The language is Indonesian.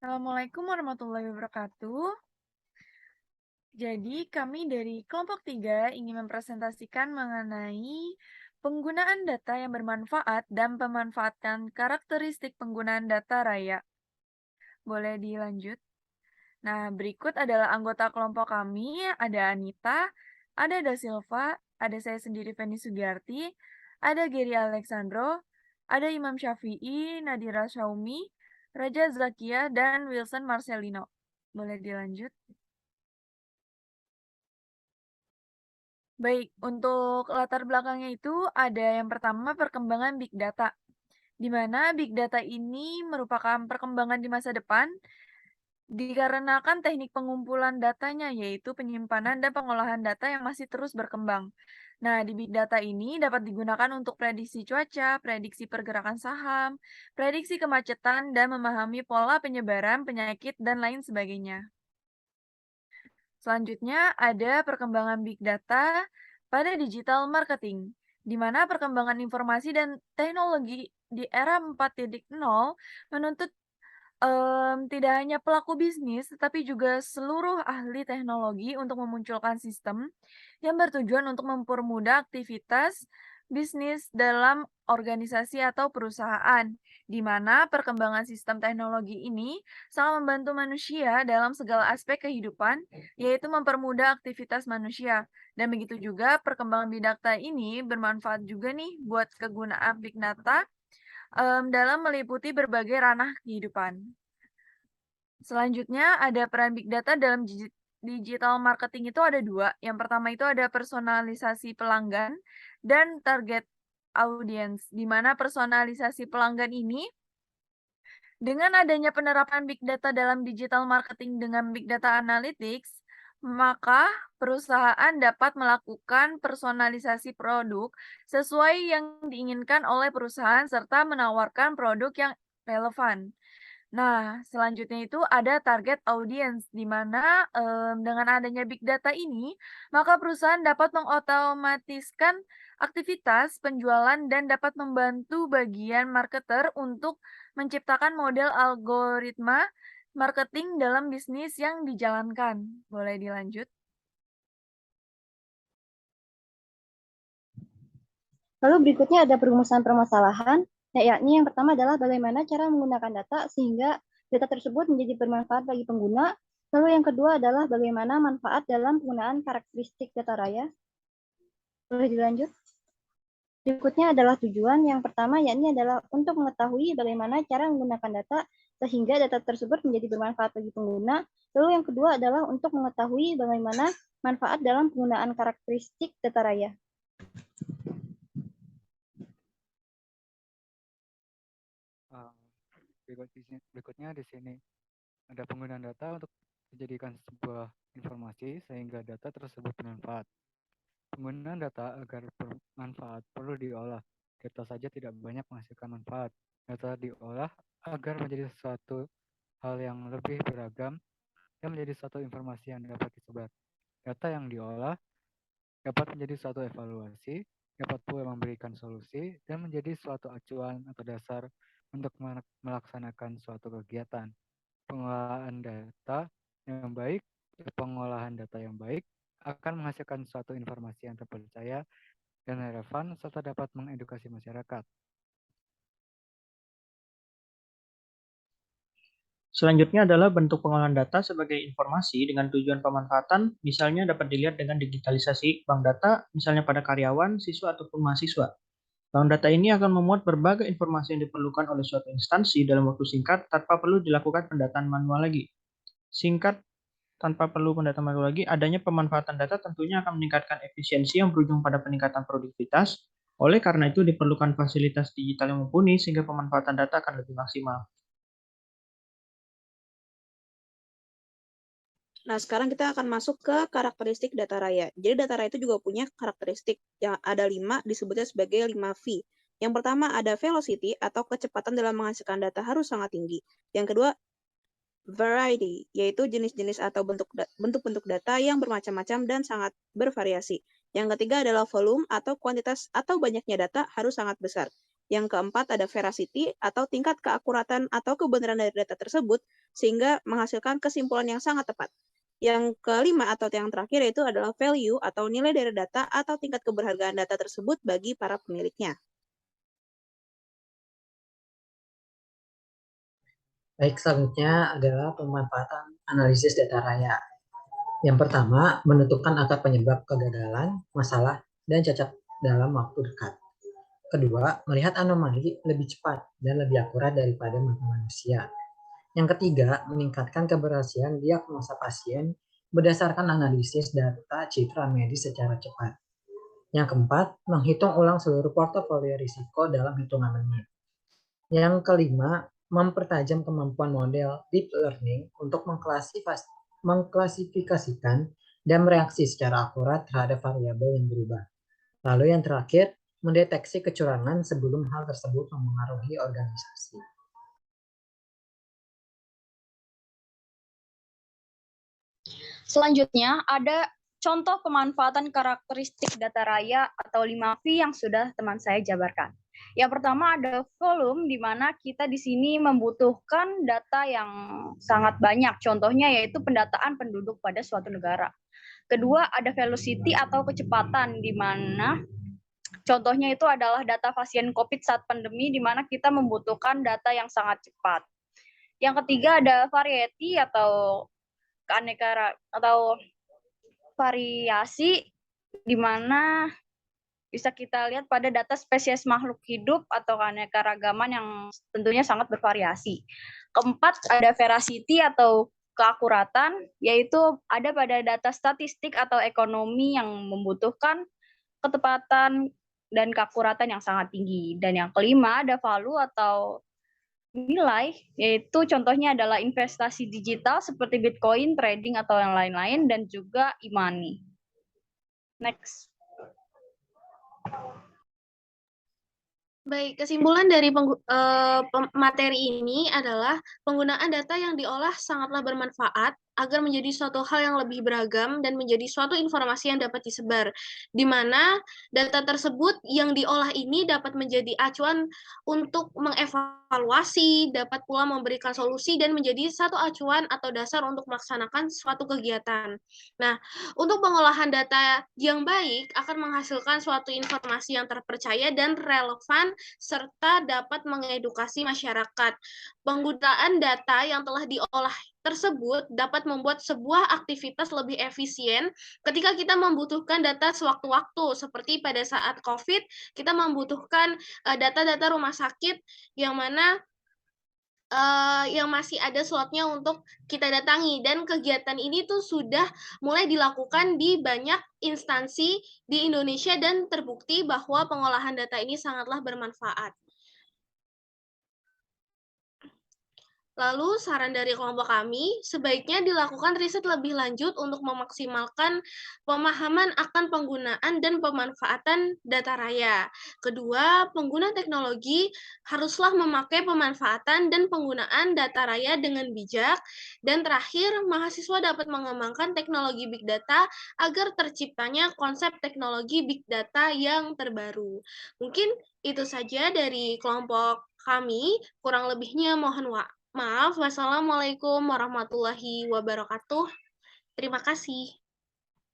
Assalamualaikum warahmatullahi wabarakatuh. Jadi, kami dari kelompok 3 ingin mempresentasikan mengenai penggunaan data yang bermanfaat dan pemanfaatan karakteristik penggunaan data raya. Boleh dilanjut? Nah, berikut adalah anggota kelompok kami, ada Anita, ada Da Silva, ada saya sendiri Feni Sugiarti, ada Gary Alexandro, ada Imam Syafi'i, Nadira Syaumi, Raja Zakia, dan Wilson Marcelino. Boleh dilanjut? Baik, untuk latar belakangnya itu ada yang pertama perkembangan big data, di mana big data ini merupakan perkembangan di masa depan dikarenakan teknik pengumpulan datanya, yaitu penyimpanan dan pengolahan data yang masih terus berkembang. Nah, di big data ini dapat digunakan untuk prediksi cuaca, prediksi pergerakan saham, prediksi kemacetan, dan memahami pola penyebaran penyakit dan lain sebagainya. Selanjutnya ada perkembangan big data pada digital marketing, di mana perkembangan informasi dan teknologi di era 4.0 menuntut tidak hanya pelaku bisnis, tetapi juga seluruh ahli teknologi untuk memunculkan sistem yang bertujuan untuk mempermudah aktivitas bisnis dalam organisasi atau perusahaan, di mana perkembangan sistem teknologi ini sangat membantu manusia dalam segala aspek kehidupan, yaitu mempermudah aktivitas manusia. Dan begitu juga perkembangan big data ini bermanfaat juga nih buat kegunaan big data dalam meliputi berbagai ranah kehidupan. Selanjutnya ada peran big data dalam digital marketing itu ada dua. Yang pertama itu ada personalisasi pelanggan dan target audience, di mana personalisasi pelanggan ini dengan adanya penerapan big data dalam digital marketing dengan big data analytics, maka perusahaan dapat melakukan personalisasi produk sesuai yang diinginkan oleh perusahaan serta menawarkan produk yang relevan. Nah, selanjutnya itu ada target audience, di mana dengan adanya big data ini, maka perusahaan dapat mengotomatiskan aktivitas penjualan dan dapat membantu bagian marketer untuk menciptakan model algoritma marketing dalam bisnis yang dijalankan. Boleh dilanjut? Lalu berikutnya ada perumusan permasalahan, yakni yang pertama adalah bagaimana cara menggunakan data sehingga data tersebut menjadi bermanfaat bagi pengguna. Lalu yang kedua adalah bagaimana manfaat dalam penggunaan karakteristik data raya. Boleh dilanjut? Berikutnya adalah tujuan. Yang pertama yakni adalah untuk mengetahui bagaimana cara menggunakan data sehingga data tersebut menjadi bermanfaat bagi pengguna. Lalu yang kedua adalah untuk mengetahui bagaimana manfaat dalam penggunaan karakteristik data raya. Berikutnya di sini ada penggunaan data untuk dijadikan sebuah informasi sehingga data tersebut bermanfaat. Penggunaan data agar bermanfaat perlu diolah. Data saja tidak banyak menghasilkan manfaat. Data diolah agar menjadi sesuatu hal yang lebih beragam dan menjadi suatu informasi yang dapat disebar. Data yang diolah dapat menjadi suatu evaluasi, dapat pula memberikan solusi, dan menjadi suatu acuan atau dasar untuk melaksanakan suatu kegiatan. Pengolahan data yang baik, pengolahan data yang baik akan menghasilkan suatu informasi yang terpercaya dan relevan serta dapat mengedukasi masyarakat. Selanjutnya adalah bentuk pengolahan data sebagai informasi dengan tujuan pemanfaatan, misalnya dapat dilihat dengan digitalisasi bank data, misalnya pada karyawan, siswa, ataupun mahasiswa. Bank data ini akan memuat berbagai informasi yang diperlukan oleh suatu instansi dalam waktu singkat tanpa perlu dilakukan pendataan manual lagi. Singkat, tanpa perlu pendataan manual lagi, adanya pemanfaatan data tentunya akan meningkatkan efisiensi yang berujung pada peningkatan produktivitas. Oleh karena itu diperlukan fasilitas digital yang mumpuni sehingga pemanfaatan data akan lebih maksimal. Nah, sekarang kita akan masuk ke karakteristik data raya. Jadi data raya itu juga punya karakteristik yang ada 5, disebutnya sebagai 5V. Yang pertama ada velocity atau kecepatan dalam menghasilkan data harus sangat tinggi. Yang kedua variety, yaitu jenis-jenis atau bentuk-bentuk data yang bermacam-macam dan sangat bervariasi. Yang ketiga adalah volume atau kuantitas atau banyaknya data harus sangat besar. Yang keempat ada veracity atau tingkat keakuratan atau kebenaran dari data tersebut sehingga menghasilkan kesimpulan yang sangat tepat. Yang kelima atau yang terakhir yaitu adalah value atau nilai dari data atau tingkat keberhargaan data tersebut bagi para pemiliknya. Baik, selanjutnya adalah pemanfaatan analisis data raya. Yang pertama, menentukan akar penyebab kegagalan, masalah, dan cacat dalam waktu dekat. Kedua, melihat anomali lebih cepat dan lebih akurat daripada mata manusia. Yang ketiga, meningkatkan keberhasilan diagnosa pasien berdasarkan analisis data citra medis secara cepat. Yang keempat, menghitung ulang seluruh portofolio risiko dalam hitungan menit. Yang kelima, mempertajam kemampuan model deep learning untuk mengklasifikasikan dan mereaksi secara akurat terhadap variabel yang berubah. Lalu yang terakhir, mendeteksi kecurangan sebelum hal tersebut memengaruhi organisasi. Selanjutnya ada contoh pemanfaatan karakteristik data raya atau 5V yang sudah teman saya jabarkan. Yang pertama ada volume, di mana kita di sini membutuhkan data yang sangat banyak. Contohnya yaitu pendataan penduduk pada suatu negara. Kedua ada velocity atau kecepatan, di mana contohnya itu adalah data pasien COVID saat pandemi, di mana kita membutuhkan data yang sangat cepat. Yang ketiga ada variety atau keanekaragaman atau variasi, di mana bisa kita lihat pada data spesies makhluk hidup atau keanekaragaman yang tentunya sangat bervariasi. Keempat ada veracity atau keakuratan, yaitu ada pada data statistik atau ekonomi yang membutuhkan ketepatan dan keakuratan yang sangat tinggi. Dan yang kelima ada value atau nilai, yaitu contohnya adalah investasi digital seperti Bitcoin, trading, atau yang lain-lain, dan juga e-money. Next. Baik, kesimpulan dari materi ini adalah penggunaan data yang diolah sangatlah bermanfaat agar menjadi suatu hal yang lebih beragam dan menjadi suatu informasi yang dapat disebar, di mana data tersebut yang diolah ini dapat menjadi acuan untuk mengevaluasi, dapat pula memberikan solusi dan menjadi satu acuan atau dasar untuk melaksanakan suatu kegiatan. Nah, untuk pengolahan data yang baik akan menghasilkan suatu informasi yang terpercaya dan relevan serta dapat mengedukasi masyarakat. Penggunaan data yang telah diolah tersebut dapat membuat sebuah aktivitas lebih efisien ketika kita membutuhkan data sewaktu-waktu, seperti pada saat COVID, kita membutuhkan data-data rumah sakit yang mana yang masih ada slotnya untuk kita datangi, dan kegiatan ini tuh sudah mulai dilakukan di banyak instansi di Indonesia dan terbukti bahwa pengolahan data ini sangatlah bermanfaat. Lalu, saran dari kelompok kami, sebaiknya dilakukan riset lebih lanjut untuk memaksimalkan pemahaman akan penggunaan dan pemanfaatan data raya. Kedua, pengguna teknologi haruslah memakai pemanfaatan dan penggunaan data raya dengan bijak. Dan terakhir, mahasiswa dapat mengembangkan teknologi big data agar terciptanya konsep teknologi big data yang terbaru. Mungkin itu saja dari kelompok kami, kurang lebihnya mohon maaf. Wassalamualaikum warahmatullahi wabarakatuh. Terima kasih.